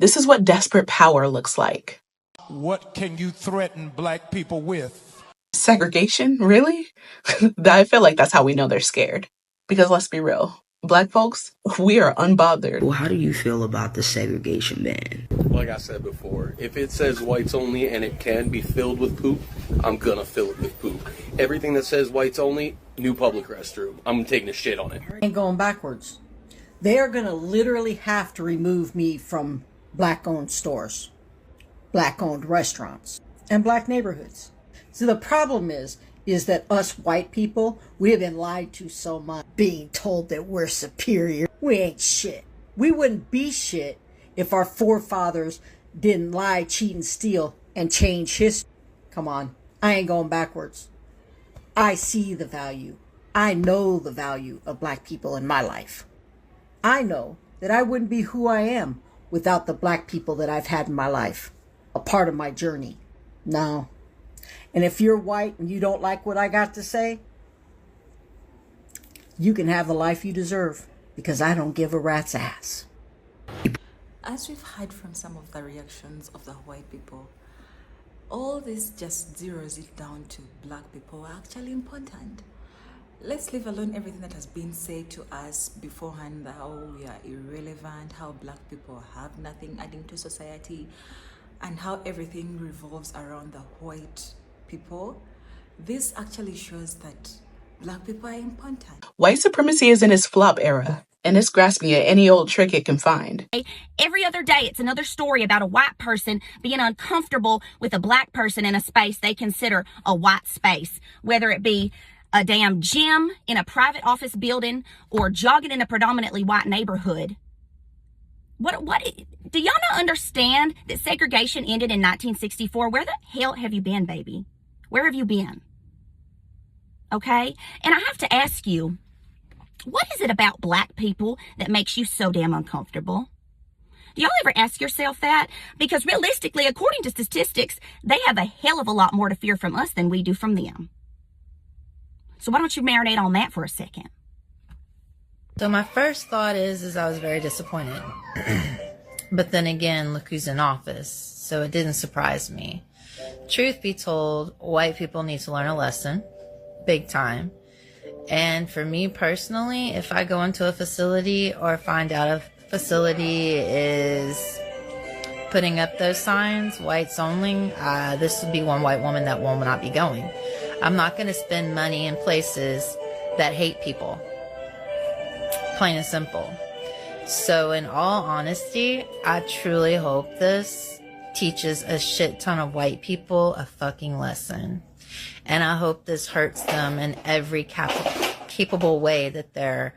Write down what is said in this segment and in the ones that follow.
This is what desperate power looks like. What can you threaten black people with? Segregation? Really? I feel like that's how we know they're scared. Because let's be real, black folks, we are unbothered. Well, how do you feel about the segregation ban? Like I said before, if it says whites only and it can be filled with poop, I'm gonna fill it with poop. Everything that says whites only, new public restroom, I'm taking a shit on it. And going backwards. They are going to literally have to remove me from black-owned stores, black-owned restaurants, and black neighborhoods. So the problem is that us white people, we have been lied to so much, being told that we're superior. We ain't shit. We wouldn't be shit if our forefathers didn't lie, cheat, and steal and change history. Come on, I ain't going backwards. I see the value. I know the value of black people in my life. I know that I wouldn't be who I am without the black people that I've had in my life, a part of my journey. No. And if you're white and you don't like what I got to say, you can have the life you deserve, because I don't give a rat's ass. As we've heard from some of the reactions of the white people, all this just zeroes it down to black people are actually important. Let's leave alone everything that has been said to us beforehand, how we are irrelevant, how black people have nothing adding to society, and how everything revolves around the white people. This actually shows that black people are important. White supremacy is in its flop era, and it's grasping at any old trick it can find. Every other day, it's another story about a white person being uncomfortable with a black person in a space they consider a white space, whether it be a damn gym in a private office building or jogging in a predominantly white neighborhood. What do y'all not understand that segregation ended in 1964? Where the hell have you been, baby? Where have you been? Okay? And I have to ask you, what is it about black people that makes you so damn uncomfortable? Do y'all ever ask yourself that? Because realistically, according to statistics, they have a hell of a lot more to fear from us than we do from them. So why don't you marinate on that for a second? So my first thought is I was very disappointed. But then again, look who's in office. So it didn't surprise me. Truth be told, white people need to learn a lesson. Big time. And for me personally, if I go into a facility or find out a facility is putting up those signs, whites only, this would be one white woman that will not be going. I'm not going to spend money in places that hate people. Plain and simple. So in all honesty, I truly hope this teaches a shit ton of white people a fucking lesson. And I hope this hurts them in every capable way that they're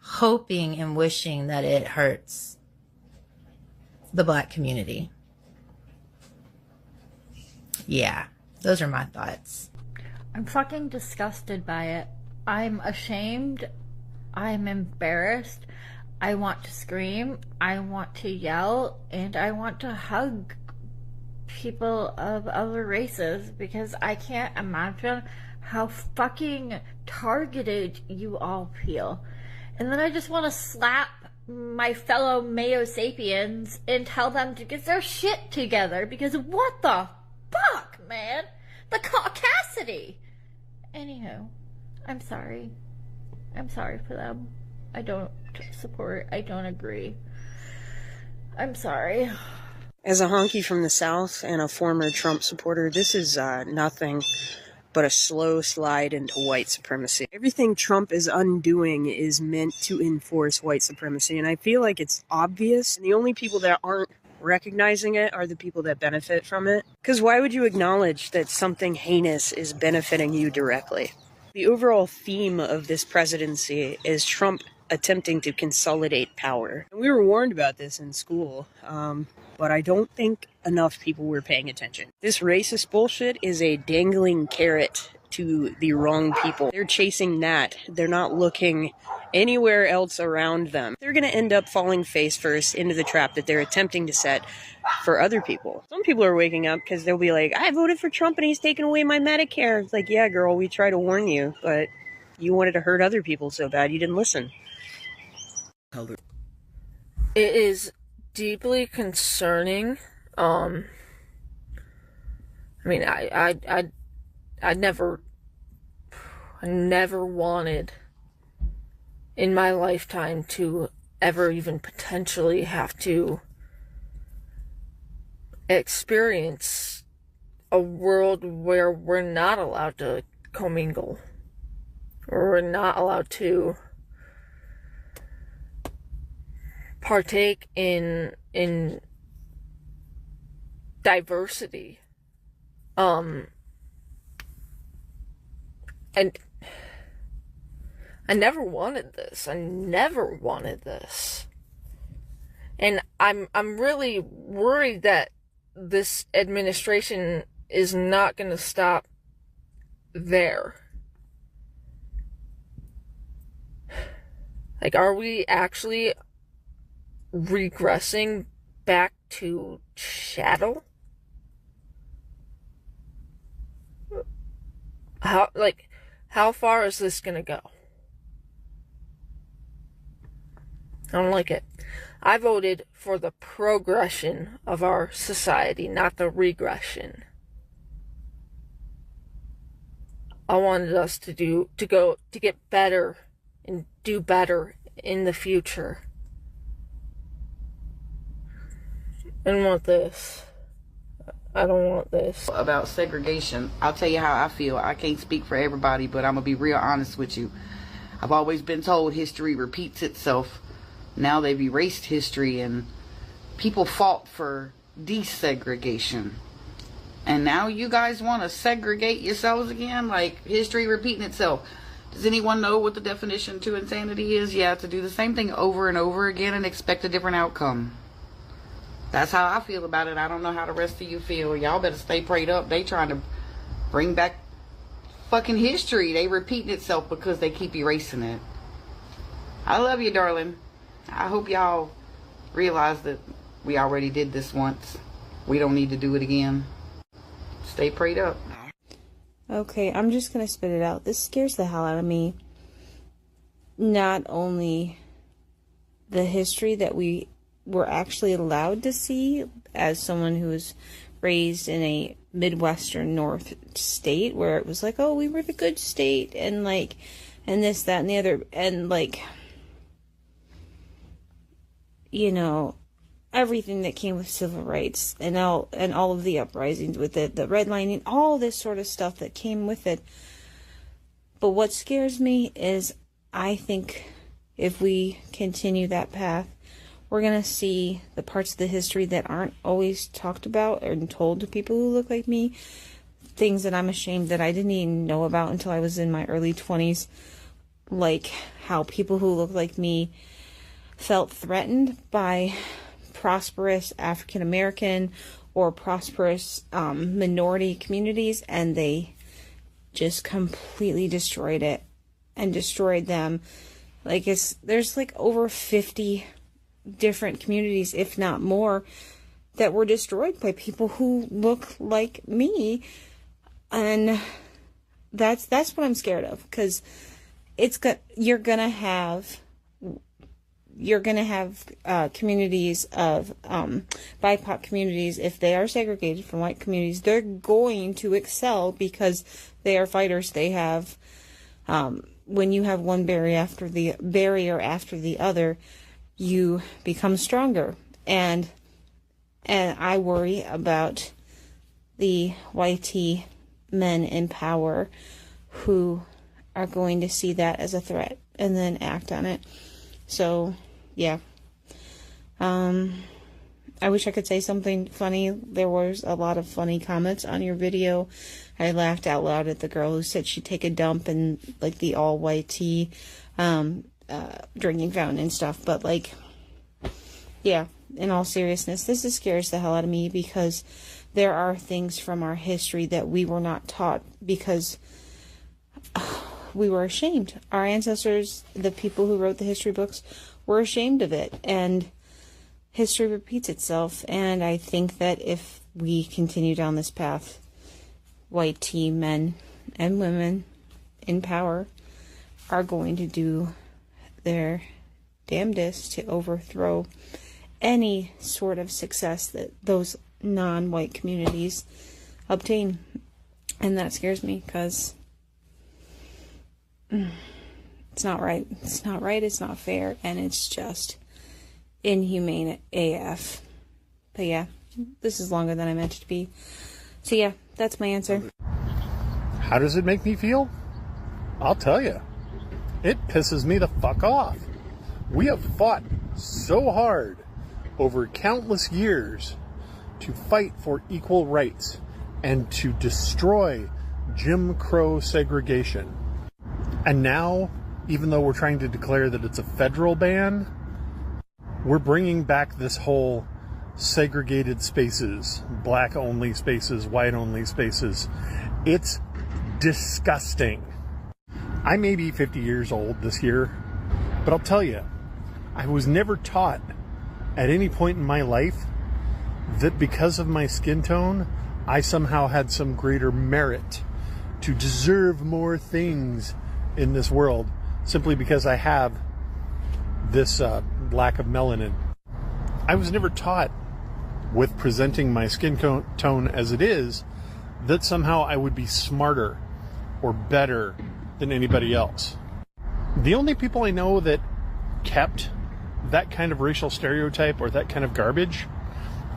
hoping and wishing that it hurts the black community. Yeah, those are my thoughts. I'm fucking disgusted by it. I'm ashamed. I'm embarrassed. I want to scream. I want to yell. And I want to hug people of other races, because I can't imagine how fucking targeted you all feel. And then I just want to slap my fellow Mayo Sapiens and tell them to get their shit together, because what the fuck, man? The caucasity. Anywho, I'm sorry. I'm sorry for them. I don't support. I don't agree. I'm sorry. As a honky from the South and a former Trump supporter, this is nothing but a slow slide into white supremacy. Everything Trump is undoing is meant to enforce white supremacy, and I feel like it's obvious, and the only people that aren't recognizing it are the people that benefit from it. Because why would you acknowledge that something heinous is benefiting you directly? The overall theme of this presidency is Trump attempting to consolidate power. And we were warned about this in school, but I don't think enough people were paying attention. This racist bullshit is a dangling carrot to the wrong people. They're chasing that. They're not looking anywhere else around them. They're going to end up falling face first into the trap that they're attempting to set for other people. Some people are waking up because they'll be like, I voted for Trump and he's taking away my Medicare. It's like, yeah, girl, we tried to warn you, but you wanted to hurt other people so bad you didn't listen. It is deeply concerning. I mean, I never wanted in my lifetime to ever even potentially have to experience a world where we're not allowed to commingle, or we're not allowed to partake in diversity. And I never wanted this. And I'm really worried that this administration is not going to stop there. Like, are we actually regressing back to chattel? How far is this gonna go? I don't like it. I voted for the progression of our society, not the regression. I wanted us to get better and do better in the future. I don't want this. I don't want this. About segregation, I'll tell you how I feel. I can't speak for everybody, but I'm gonna be real honest with you. I've always been told history repeats itself. Now they've erased history, and people fought for desegregation. And now you guys want to segregate yourselves again? Like, history repeating itself. Does anyone know what the definition to insanity is? Yeah, to do the same thing over and over again and expect a different outcome. That's how I feel about it. I don't know how the rest of you feel. Y'all better stay prayed up. They trying to bring back fucking history. They repeating itself because they keep erasing it. I love you, darling. I hope y'all realize that we already did this once. We don't need to do it again. Stay prayed up. Okay, I'm just gonna spit it out. This scares the hell out of me. Not only the history that we were actually allowed to see as someone who was raised in a Midwestern North state where it was like, oh, we were the good state, and like, and this, that, and the other, and like, you know, everything that came with civil rights and all of the uprisings with it, the redlining, all this sort of stuff that came with it. But what scares me is I think if we continue that path, we're going to see the parts of the history that aren't always talked about and told to people who look like me. Things that I'm ashamed that I didn't even know about until I was in my early 20s. Like how people who look like me felt threatened by prosperous African American or prosperous minority communities, and they just completely destroyed it and destroyed them. Like, there's like over 50 different communities, if not more, that were destroyed by people who look like me, and that's what I'm scared of, because you're gonna have communities of BIPOC communities. If they are segregated from white communities, they're going to excel because they are fighters. They have when you have one barrier after the other, you become stronger. And I worry about the YT men in power who are going to see that as a threat and then act on it. So, yeah. I wish I could say something funny. There was a lot of funny comments on your video. I laughed out loud at the girl who said she'd take a dump in, like, the all-white tea, drinking fountain and stuff. But, like, yeah, in all seriousness, this scares the hell out of me, because there are things from our history that we were not taught because we were ashamed. Our ancestors, the people who wrote the history books, were ashamed of it, and history repeats itself. And I think that if we continue down this path, white tea men and women in power are going to do their damnedest to overthrow any sort of success that those non-white communities obtain. And that scares me because it's not right. It's not right, it's not fair, and it's just inhumane AF. But yeah, this is longer than I meant it to be. So yeah, that's my answer. How does it make me feel? I'll tell you. It pisses me the fuck off. We have fought so hard over countless years to fight for equal rights and to destroy Jim Crow segregation. And now, even though we're trying to declare that it's a federal ban, we're bringing back this whole segregated spaces, black only spaces, white only spaces. It's disgusting. I may be 50 years old this year, but I'll tell you, I was never taught at any point in my life that because of my skin tone, I somehow had some greater merit to deserve more things in this world simply because I have this lack of melanin. I was never taught, with presenting my skin tone as it is, that somehow I would be smarter or better than anybody else. The only people I know that kept that kind of racial stereotype or that kind of garbage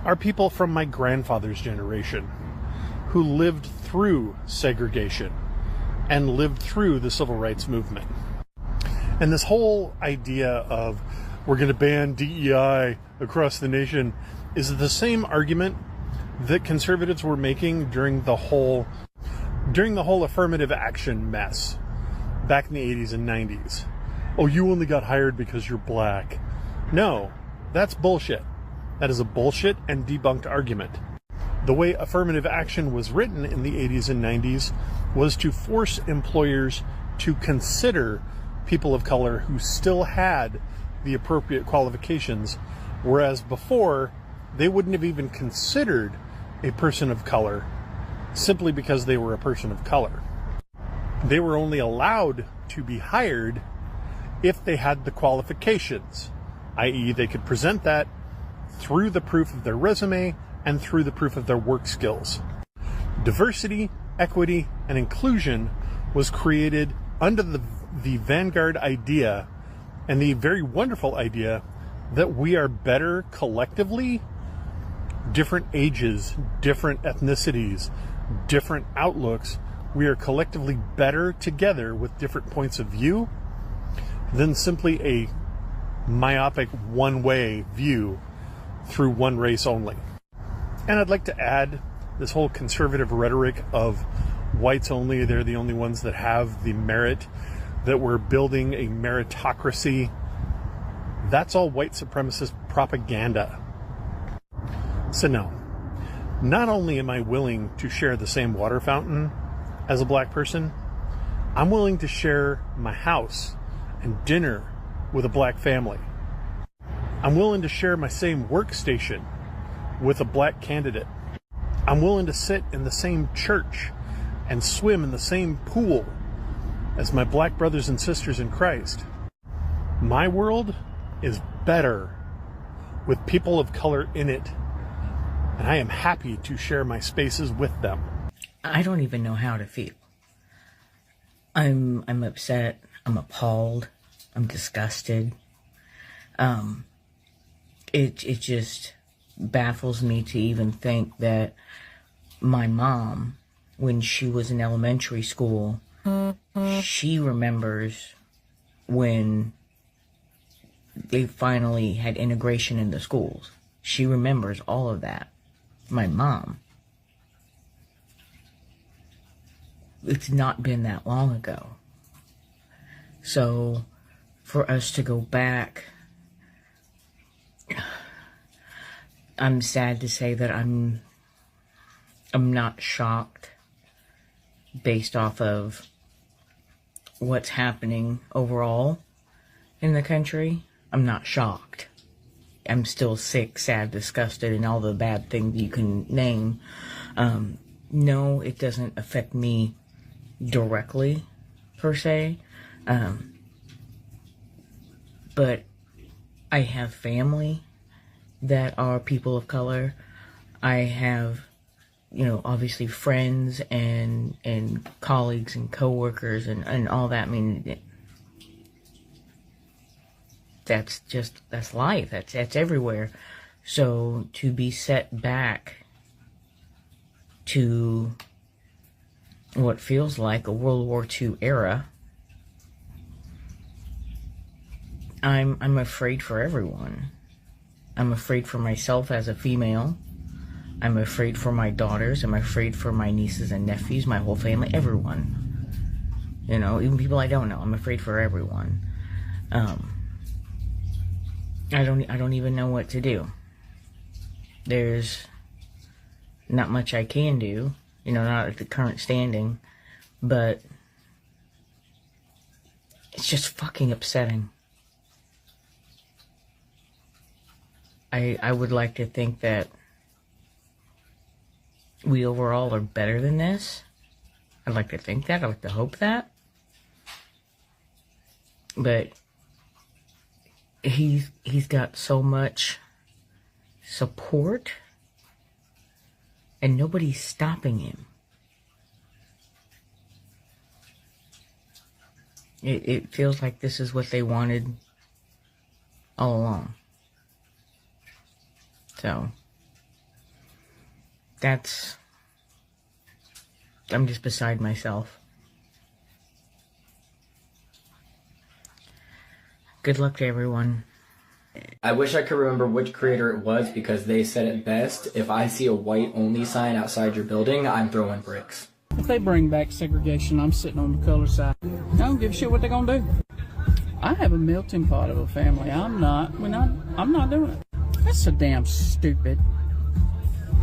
are people from my grandfather's generation who lived through segregation and lived through the civil rights movement. And this whole idea of we're going to ban DEI across the nation is the same argument that conservatives were making during the whole affirmative action mess back in the 80s and 90s. Oh, you only got hired because you're black. No, that's bullshit. That is a bullshit and debunked argument. The way affirmative action was written in the 80s and 90s was to force employers to consider people of color who still had the appropriate qualifications, whereas before they wouldn't have even considered a person of color simply because they were a person of color. They were only allowed to be hired if they had the qualifications, i.e. they could present that through the proof of their resume and through the proof of their work skills. Diversity, equity, and inclusion was created under the vanguard idea and the very wonderful idea that we are better collectively, different ages, different ethnicities, different outlooks, we are collectively better together with different points of view than simply a myopic one-way view through one race only. And I'd like to add this whole conservative rhetoric of whites only, they're the only ones that have the merit, that we're building a meritocracy. That's all white supremacist propaganda. So no, not only am I willing to share the same water fountain as a black person, I'm willing to share my house and dinner with a black family. I'm willing to share my same workstation with a black candidate. I'm willing to sit in the same church and swim in the same pool as my black brothers and sisters in Christ. My world is better with people of color in it, and I am happy to share my spaces with them. I don't even know how to feel. I'm upset, I'm appalled, I'm disgusted. It just baffles me to even think that my mom, when she was in elementary school, she remembers when they finally had integration in the schools. She remembers all of that. My mom. It's not been that long ago. So, for us to go back, I'm sad to say that I'm not shocked based off of what's happening overall in the country. I'm not shocked. I'm still sick, sad, disgusted, and all the bad things you can name. No, it doesn't affect me directly, per se. But I have family that are people of color. I have, obviously friends and colleagues and coworkers and all that. I mean, that's life. That's everywhere. So to be set back to what feels like a World War II era, I'm afraid for everyone. I'm afraid for myself as a female. I'm afraid for my daughters. I'm afraid for my nieces and nephews, my whole family, everyone. Even people I don't know. I'm afraid for everyone. I don't even know what to do. There's not much I can do, not at the current standing, but it's just fucking upsetting. I would like to think that we overall are better than this. I'd like to think that. I'd like to hope that. But he's got so much support and nobody's stopping him. It feels like this is what they wanted all along. So I'm just beside myself. Good luck to everyone. I wish I could remember which creator it was because they said it best. If I see a white-only sign outside your building, I'm throwing bricks. If they bring back segregation, I'm sitting on the color side. I don't give a shit what they're gonna do. I have a melting pot of a family. I'm not doing it. That's so damn stupid.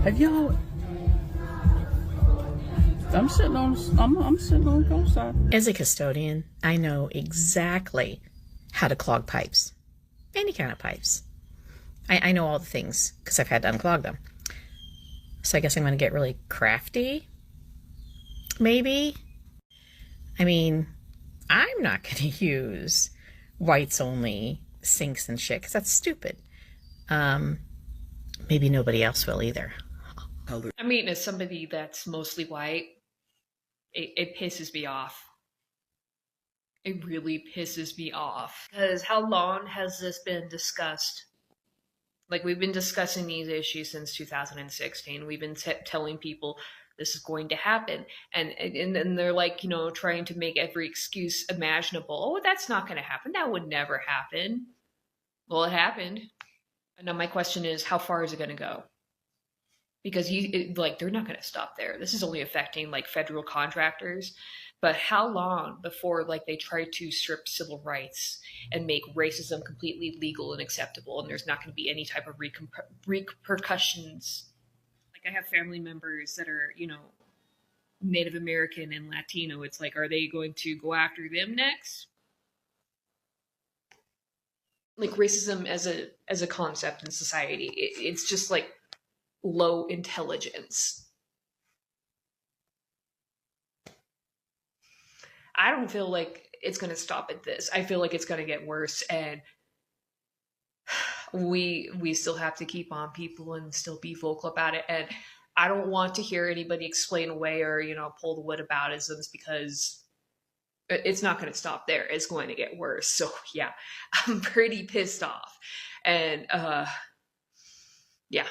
Have y'all? I'm sitting on the color side. As a custodian, I know exactly how to clog pipes. Any kind of pipes. I know all the things because I've had to unclog them. So I guess I'm going to get really crafty. Maybe. I mean, I'm not going to use whites only sinks and shit because that's stupid. Maybe nobody else will either. I mean, as somebody that's mostly white, it pisses me off. It really pisses me off. Because how long has this been discussed? Like, we've been discussing these issues since 2016. We've been telling people this is going to happen. And they're like, trying to make every excuse imaginable. Oh, that's not going to happen. That would never happen. Well, it happened. And now my question is, how far is it going to go? Because they're not going to stop there. This is only affecting federal contractors. But how long before they try to strip civil rights and make racism completely legal and acceptable, and there's not going to be any type of repercussions? I have family members that are, Native American and Latino. It's are they going to go after them next? Racism as a concept in society, it's just low intelligence. I don't feel like it's going to stop at this. I feel like it's going to get worse, and we still have to keep on people and still be vocal about it. And I don't want to hear anybody explain away or pull the whataboutisms, because it's not going to stop there. It's going to get worse. So yeah, I'm pretty pissed off, and yeah,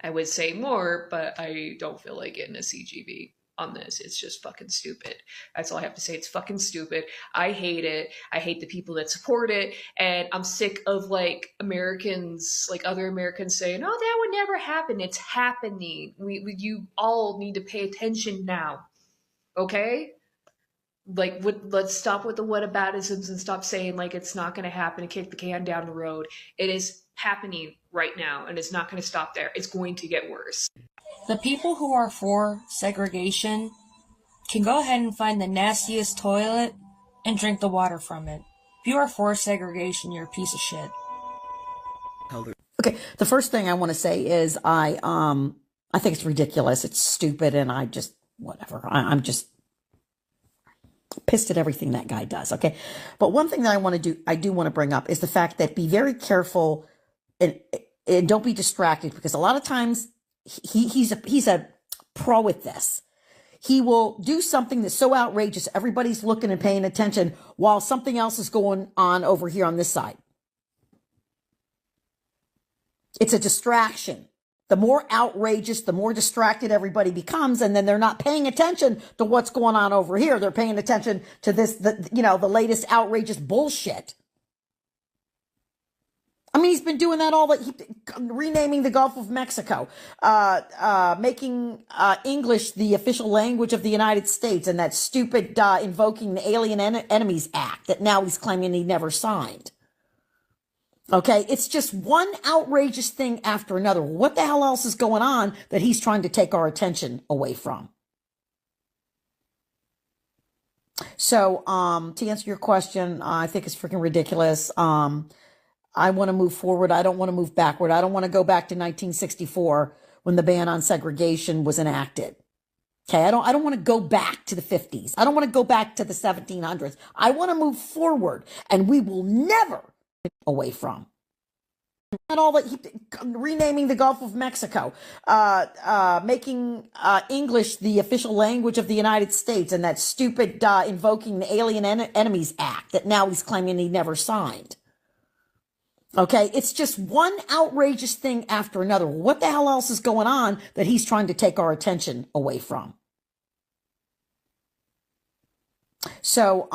I would say more, but I don't feel like getting a CGV on this. It's just fucking stupid. That's all I have to say. It's fucking stupid. I hate it. I hate the people that support it, and I'm sick of Americans, other Americans saying, "Oh, that would never happen." It's happening. You all need to pay attention now, okay? Let's stop with the whataboutisms and stop saying it's not going to happen and kick the can down the road. It is happening right now, and it's not going to stop there. It's going to get worse. The people who are for segregation can go ahead and find the nastiest toilet and drink the water from it. If you are for segregation, you're a piece of shit. Okay, the first thing I want to say is I think it's ridiculous. It's stupid, and I just whatever. I'm just pissed at everything that guy does. Okay, but one thing that I do want to bring up is the fact that be very careful. And And don't be distracted, because a lot of times he's a pro at this. He will do something that's so outrageous, everybody's looking and paying attention while something else is going on over here on this side. It's a distraction. The more outrageous, the more distracted everybody becomes, and then they're not paying attention to what's going on over here. They're paying attention to this, the latest outrageous bullshit. I mean, he's been doing that renaming the Gulf of Mexico, making English the official language of the United States, and that stupid invoking the Alien Enemies Act that now he's claiming he never signed. Okay, it's just one outrageous thing after another. What the hell else is going on that he's trying to take our attention away from? So, to answer your question, I think it's freaking ridiculous. I want to move forward. I don't want to move backward. I don't want to go back to 1964 when the ban on segregation was enacted. Okay, I don't want to go back to the 50s. I don't want to go back to the 1700s. I want to move forward, and we will never away from. And all that, renaming the Gulf of Mexico, making English the official language of the United States, and that stupid invoking the Alien Enemies Act that now he's claiming he never signed. Okay, it's just one outrageous thing after another. What the hell else is going on that he's trying to take our attention away from? So,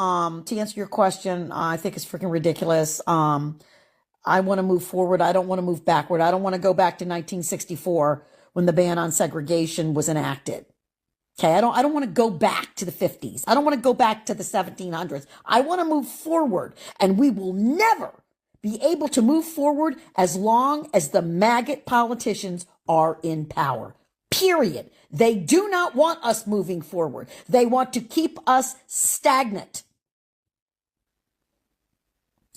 to answer your question, I think it's freaking ridiculous. I want to move forward. I don't want to move backward. I don't want to go back to 1964 when the ban on segregation was enacted. Okay, I don't want to go back to the 50s. I don't want to go back to the 1700s. I want to move forward, and we will never be able to move forward as long as the maggot politicians are in power. Period. They do not want us moving forward. They want to keep us stagnant.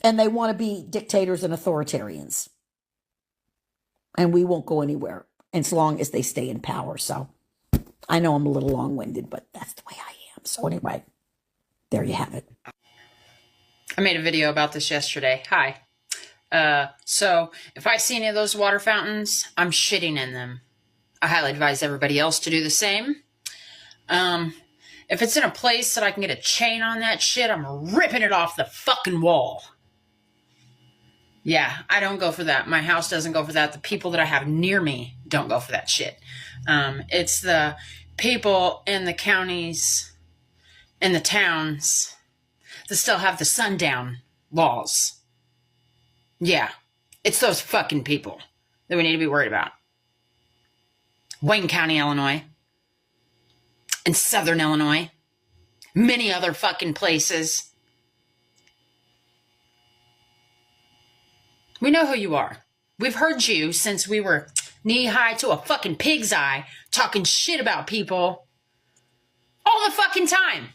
And they want to be dictators and authoritarians. And we won't go anywhere as long as they stay in power. So I know I'm a little long-winded, but that's the way I am. So anyway, there you have it. I made a video about this yesterday. Hi. So if I see any of those water fountains, I'm shitting in them. I highly advise everybody else to do the same. If it's in a place that I can get a chain on that shit, I'm ripping it off the fucking wall. Yeah, I don't go for that. My house doesn't go for that. The people that I have near me don't go for that shit. It's the people in the counties, in the towns, that still have the sundown laws. Yeah, it's those fucking people that we need to be worried about. Wayne County, Illinois, and Southern Illinois, many other fucking places. We know who you are. We've heard you since we were knee-high to a fucking pig's eye talking shit about people all the fucking time.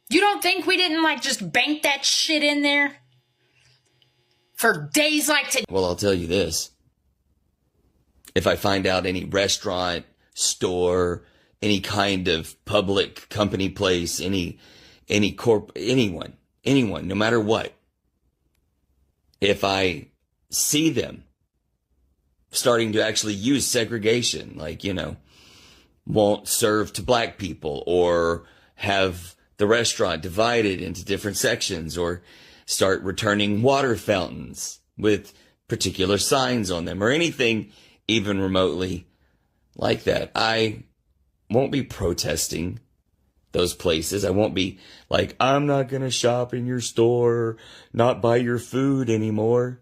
You don't think we didn't just bank that shit in there for days like today? Well, I'll tell you this. If I find out any restaurant, store, any kind of public company place, anyone, no matter what, if I see them starting to actually use segregation, won't serve to black people, or have the restaurant divided into different sections, or start returning water fountains with particular signs on them, or anything even remotely like that, I won't be protesting those places. I won't be like, I'm not going to shop in your store, not buy your food anymore.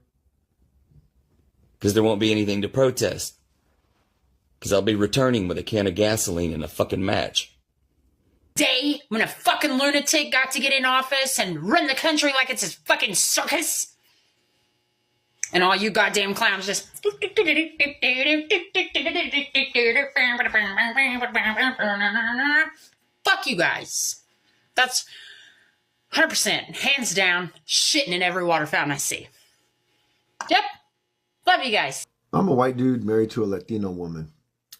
Because there won't be anything to protest. Because I'll be returning with a can of gasoline and a fucking match. Day when a fucking lunatic got to get in office and run the country like it's his fucking circus. And all you goddamn clowns just... Fuck you guys. That's 100%, hands down, shitting in every water fountain I see. Yep. Love you guys. I'm a white dude married to a Latino woman,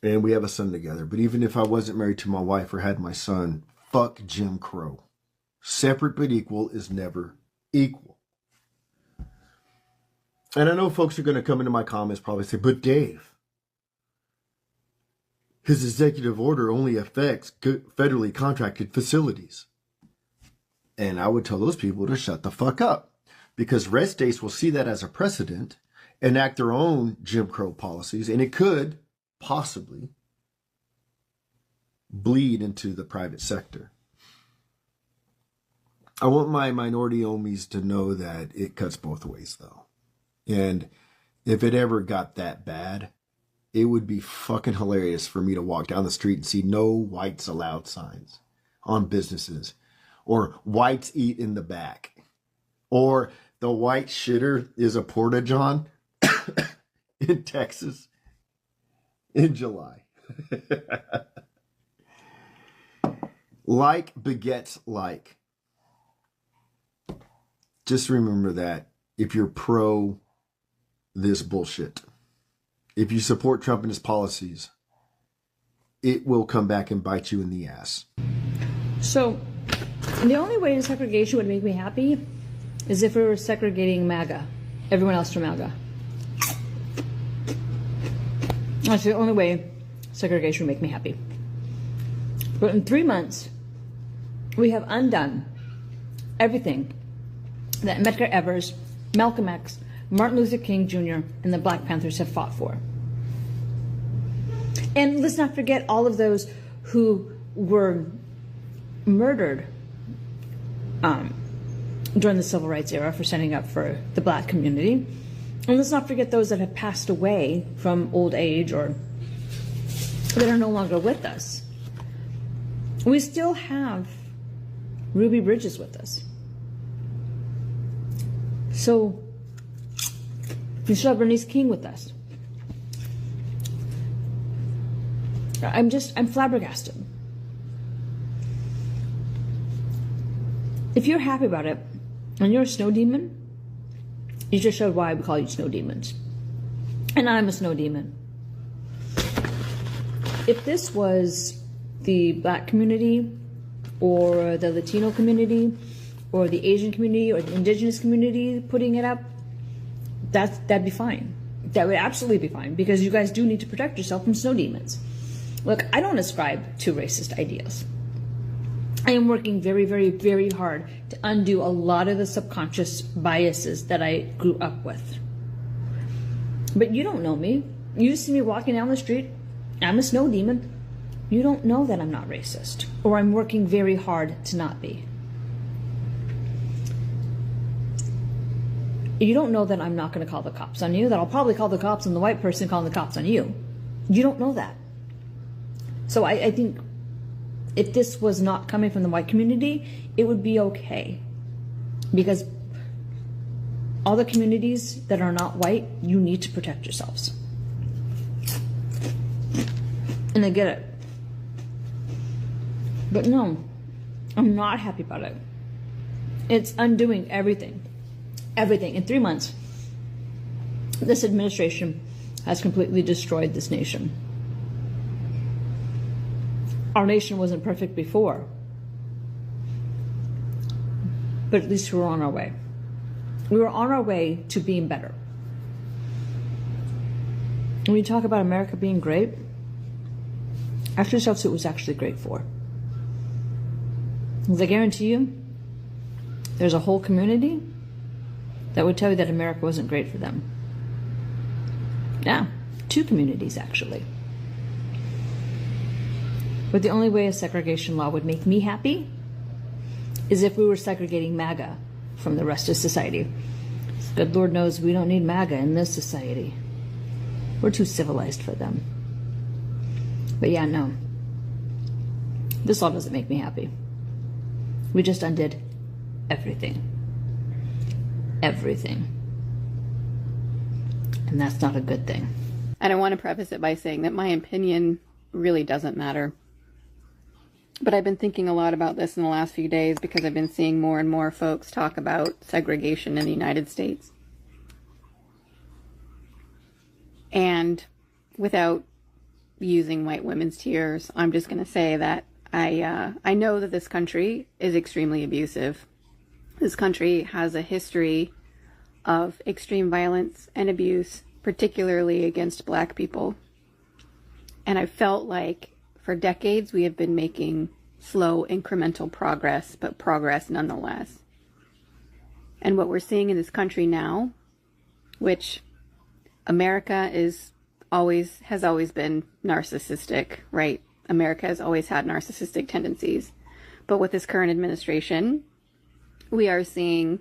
and we have a son together. But even if I wasn't married to my wife or had my son, fuck Jim Crow. Separate but equal is never equal. And I know folks are going to come into my comments probably say, but Dave, his executive order only affects federally contracted facilities. And I would tell those people to shut the fuck up, because red states will see that as a precedent, enact their own Jim Crow policies, and it could possibly bleed into the private sector. I want my minority homies to know that it cuts both ways, though. And if it ever got that bad, it would be fucking hilarious for me to walk down the street and see no whites allowed signs on businesses, or whites eat in the back, or the white shitter is a porta-john in Texas in July. Like begets like. Just remember that if you're pro this bullshit, if you support Trump and his policies, it will come back and bite you in the ass. So, the only way segregation would make me happy is if we were segregating MAGA, everyone else from MAGA. That's the only way segregation would make me happy. But in 3 months, we have undone everything that Medgar Evers, Malcolm X, Martin Luther King Jr., and the Black Panthers have fought for. And let's not forget all of those who were murdered during the Civil Rights era for standing up for the black community. And let's not forget those that have passed away from old age or that are no longer with us. We still have Ruby Bridges with us. So we still have Bernice King with us. I'm flabbergasted. If you're happy about it and you're a snow demon, you just showed why we call you snow demons. And I'm a snow demon. If this was the black community or the Latino community or the Asian community or the indigenous community putting it up, that'd be fine. That would absolutely be fine, because you guys do need to protect yourself from snow demons. Look, I don't ascribe to racist ideas. I am working very, very, very hard to undo a lot of the subconscious biases that I grew up with. But you don't know me. You see me walking down the street, I'm a snow demon. You don't know that I'm not racist, or I'm working very hard to not be. You don't know that I'm not going to call the cops on you, that I'll probably call the cops on the white person calling the cops on you. You don't know that. So I think if this was not coming from the white community, it would be okay. Because all the communities that are not white, you need to protect yourselves. And I get it. But no, I'm not happy about it. It's undoing everything. Everything. In 3 months, this administration has completely destroyed this nation. Our nation wasn't perfect before, but at least we were on our way. We were on our way to being better. When you talk about America being great, ask yourself who it was actually great for. Because I guarantee you, there's a whole community that would tell you that America wasn't great for them. Yeah, 2 communities actually. But the only way a segregation law would make me happy is if we were segregating MAGA from the rest of society. Good Lord knows we don't need MAGA in this society. We're too civilized for them. But yeah, no. This law doesn't make me happy. We just undid everything. Everything. And that's not a good thing. And I want to preface it by saying that my opinion really doesn't matter. But I've been thinking a lot about this in the last few days because I've been seeing more and more folks talk about segregation in the United States. And without using white women's tears, I'm just going to say that I know that this country is extremely abusive. This country has a history of extreme violence and abuse, particularly against Black people. And I felt like for decades we have been making slow incremental progress, but progress nonetheless. And what we're seeing in this country now, which America has always been narcissistic, right? America has always had narcissistic tendencies. But with this current administration, we are seeing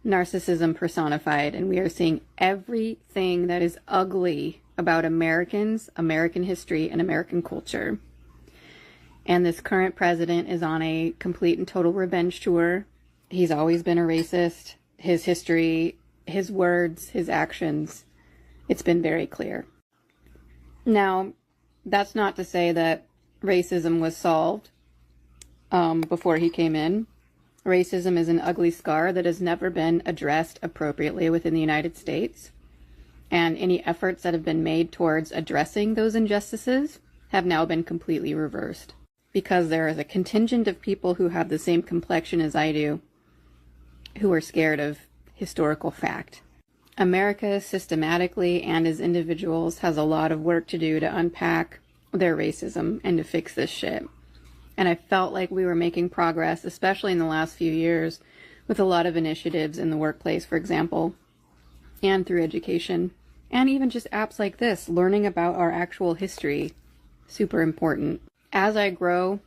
narcissism personified, and we are seeing everything that is ugly about Americans, American history, and American culture. And this current president is on a complete and total revenge tour. He's always been a racist. His history, his words, his actions, it's been very clear. Now, that's not to say that racism was solved before he came in. Racism is an ugly scar that has never been addressed appropriately within the United States. And any efforts that have been made towards addressing those injustices have now been completely reversed. Because there is a contingent of people who have the same complexion as I do, who are scared of historical fact. America systematically and as individuals has a lot of work to do to unpack their racism and to fix this shit. And I felt like we were making progress, especially in the last few years, with a lot of initiatives in the workplace, for example, and through education, and even just apps like this, learning about our actual history, super important. As I grow,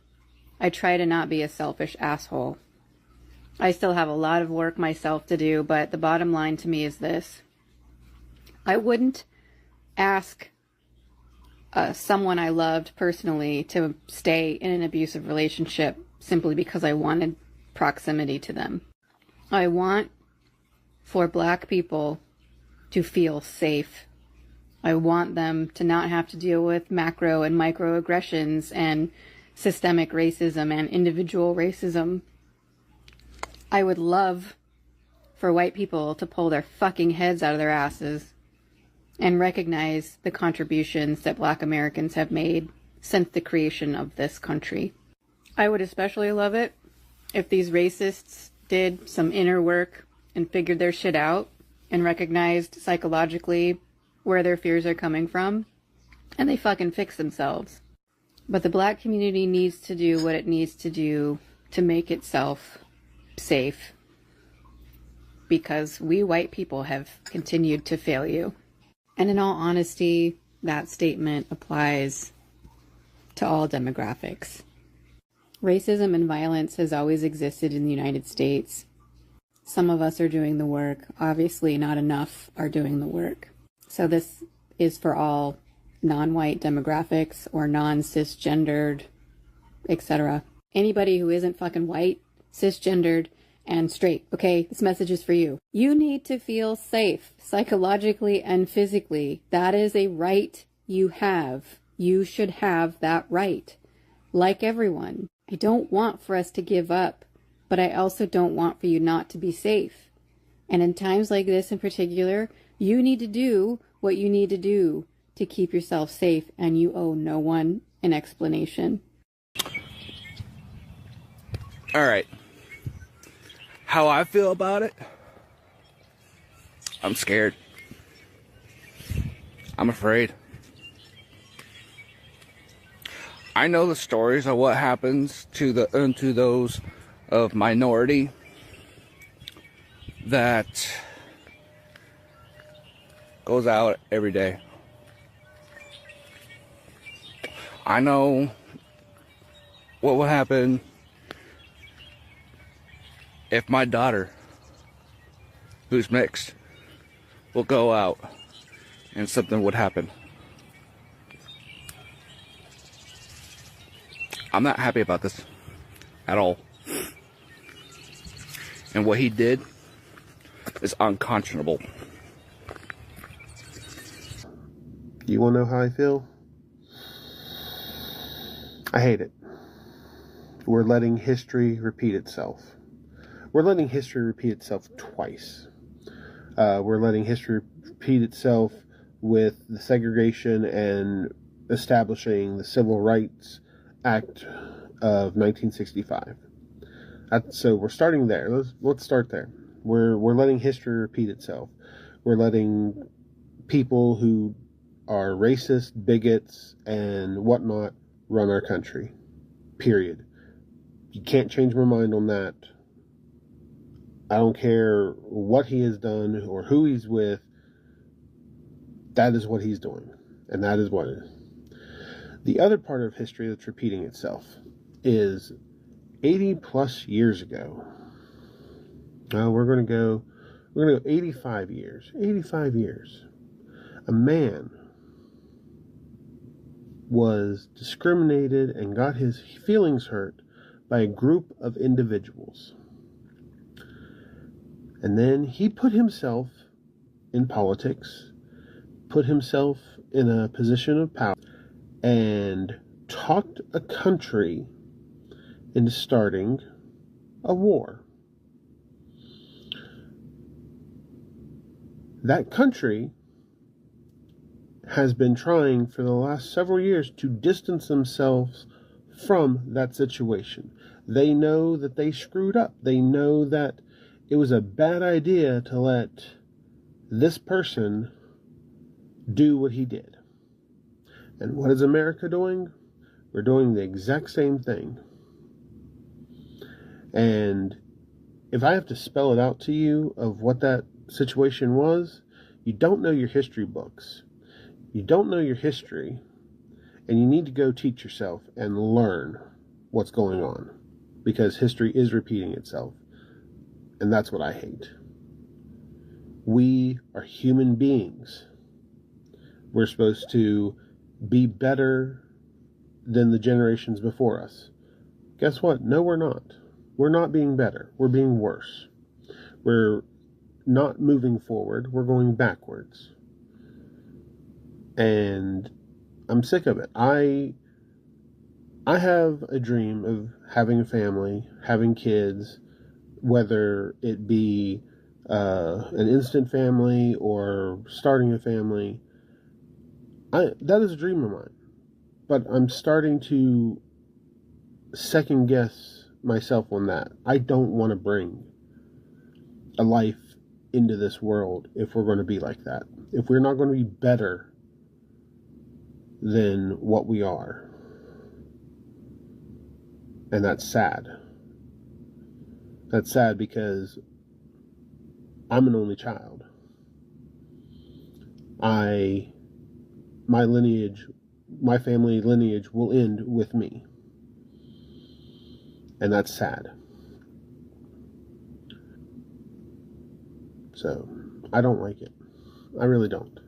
I try to not be a selfish asshole. I still have a lot of work myself to do, but the bottom line to me is this. I wouldn't ask someone I loved personally to stay in an abusive relationship simply because I wanted proximity to them. I want for Black people to feel safe. I want them to not have to deal with macro and microaggressions and systemic racism and individual racism. I would love for white people to pull their fucking heads out of their asses and recognize the contributions that Black Americans have made since the creation of this country. I would especially love it if these racists did some inner work and figured their shit out and recognized psychologically where their fears are coming from, and they fucking fix themselves. But the Black community needs to do what it needs to do to make itself safe, because we white people have continued to fail you. And in all honesty, that statement applies to all demographics. Racism and violence has always existed in the United States. Some of us are doing the work. Obviously, not enough are doing the work. So this is for all non-white demographics or non-cisgendered, etc. Anybody who isn't fucking white, cisgendered, and straight. Okay, this message is for you. You need to feel safe, psychologically and physically. That is a right you have. You should have that right. Like everyone. I don't want for us to give up, but I also don't want for you not to be safe. And in times like this in particular, you need to do what you need to do to keep yourself safe, and you owe no one an explanation. All right. How I feel about it? I'm scared. I'm afraid. I know the stories of what happens to those of minority that goes out every day. I know what will happen if my daughter, who's mixed, will go out and something would happen. I'm not happy about this at all. And what he did is unconscionable. You want to know how I feel? I hate it. We're letting history repeat itself. We're letting history repeat itself twice. We're letting history repeat itself with the segregation and establishing the Civil Rights Act of 1965. So we're starting there. Let's start there. We're letting history repeat itself. We're letting people who are racist, bigots, and whatnot run our country. Period. You can't change my mind on that. I don't care what he has done or who he's with. That is what he's doing. And that is what it is. The other part of history that's repeating itself is 80 plus years ago. We're going to go 85 years. 85 years. A man was discriminated and got his feelings hurt by a group of individuals. And then he put himself in politics, put himself in a position of power, and talked a country into starting a war. That country has been trying for the last several years to distance themselves from that situation. They know that they screwed up. They know that it was a bad idea to let this person do what he did. And what is America doing? We're doing the exact same thing. And if I have to spell it out to you of what that situation was, you don't know your history books. You don't know your history, and you need to go teach yourself and learn what's going on, because history is repeating itself, and that's what I hate. We are human beings. We're supposed to be better than the generations before us. Guess what? No, we're not. We're not being better. We're being worse. We're not moving forward. We're going backwards. And I'm sick of it. I have a dream of having a family, having kids, whether it be an instant family or starting a family. That is a dream of mine. But I'm starting to second guess myself on that. I don't want to bring a life into this world if we're going to be like that. If we're not going to be better than what we are. And that's sad. That's sad because I'm an only child. My lineage, my family lineage will end with me. And that's sad. So, I don't like it. I really don't.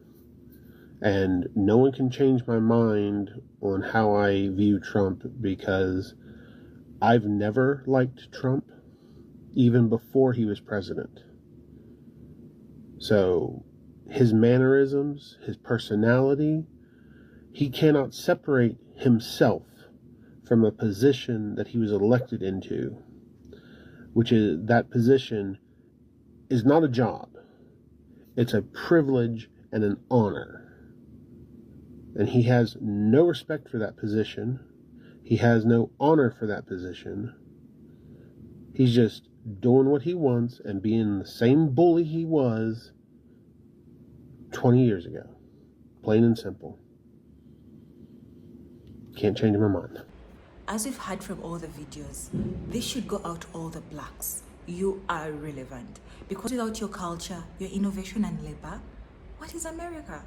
And no one can change my mind on how I view Trump, because I've never liked Trump, even before he was president. So, his mannerisms, his personality, he cannot separate himself from a position that he was elected into, which is, that position is not a job. It's a privilege and an honor. And he has no respect for that position. He has no honor for that position. He's just doing what he wants and being the same bully he was 20 years ago. Plain and simple. Can't change my mind. As we've heard from all the videos, this should go out to all the blacks. You are relevant. Because without your culture, your innovation and labor, what is America?